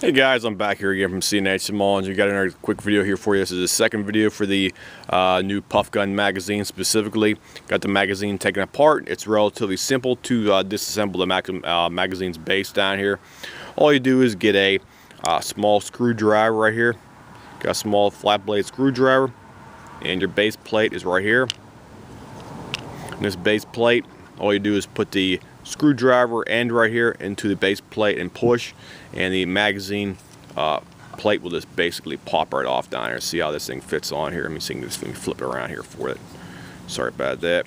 Hey guys, I'm back here again from CNH Small, and we got another quick video here for you. This is the second video for the new PufGun magazine specifically. Got the magazine taken apart. It's relatively simple to disassemble the magazine's base down here. All you do is get a small screwdriver right here. Got a small flat blade screwdriver, and your base plate is right here. And this base plate, all you do is put the screwdriver end right here into the base plate and push, and the magazine plate will just basically pop right off down here. See how this thing fits on here. Let me see this thing, flip it around here for it. Sorry about that.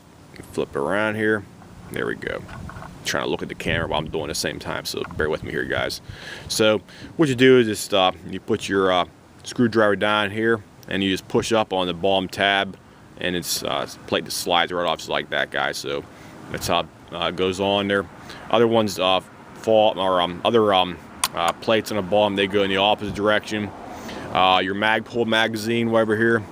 Flip it around here. There we go. I'm trying to look at the camera while I'm doing it at the same time, so bear with me here, guys. So what you do is just you put your screwdriver down here, and you just push up on the bottom tab, and it's plate just slides right off just like that, guys. So that's how it goes on there. Other ones fall, or other plates on the bottom, they go in the opposite direction. Your Magpul magazine over here,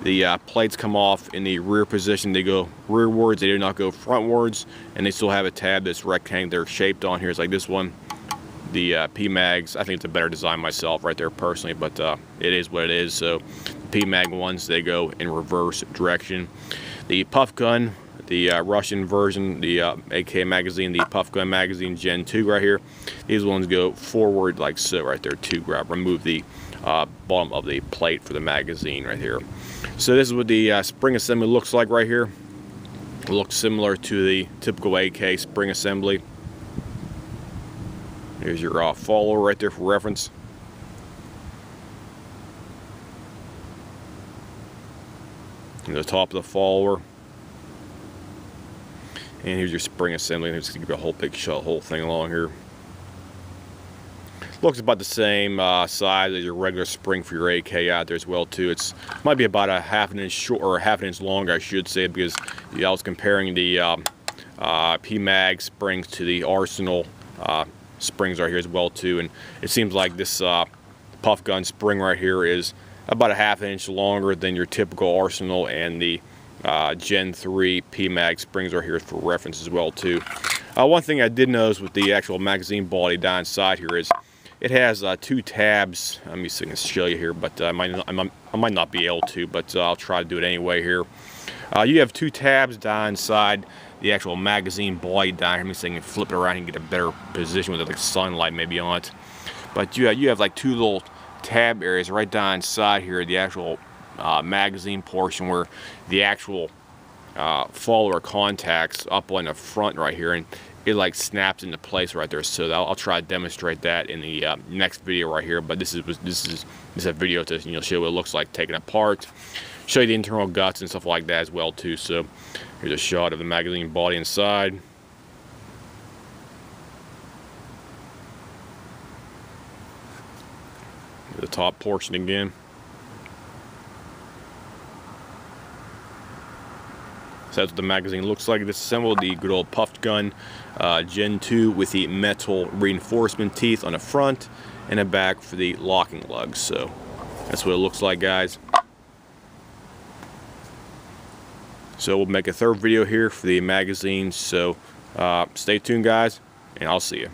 the plates come off in the rear position. They go rearwards, they do not go frontwards, and they still have a tab that's rectangular shaped on here. It's like this one, the P-Mags. I think it's a better design myself right there personally, but it is what it is. So the P-Mag ones, they go in reverse direction. The PufGun, the Russian version, the AK magazine, the PufGun magazine Gen 2 right here, these ones go forward like so right there to remove the bottom of the plate for the magazine right here. So this is what the spring assembly looks like right here. It looks similar to the typical AK spring assembly. Here's your follower right there for reference. And the top of the follower. And here's your spring assembly. Just give you a whole big whole thing along here. Looks about the same size as your regular spring for your AK out there as well too. It's might be about a half an inch short, or a half an inch longer, I should say, because I was comparing the P-Mag springs to the Arsenal springs right here as well too, and it seems like this PufGun spring right here is about a half an inch longer than your typical Arsenal, and the Gen 3 P-Mag springs are here for reference as well too. One thing I did notice with the actual magazine body down inside here is it has two tabs. Let me see if I can show you here, but I might not be able to, but I'll try to do it anyway here. You have two tabs down inside the actual magazine body down here. Let me see if I can flip it around and get a better position with it, like sunlight maybe on it. But you have like two little tab areas right down inside here, the actual magazine portion, where the actual follower contacts up on the front right here, and it like snaps into place right there. So I'll try to demonstrate that in the next video right here. But this is a video to show what it looks like taken apart, show you the internal guts and stuff like that as well too. So here's a shot of the magazine body inside. The top portion again. So that's what the magazine looks like. Disassembled, the good old PufGun Gen 2 with the metal reinforcement teeth on the front and the back for the locking lugs. So that's what it looks like, guys. So we'll make a third video here for the magazine. So stay tuned, guys, and I'll see you.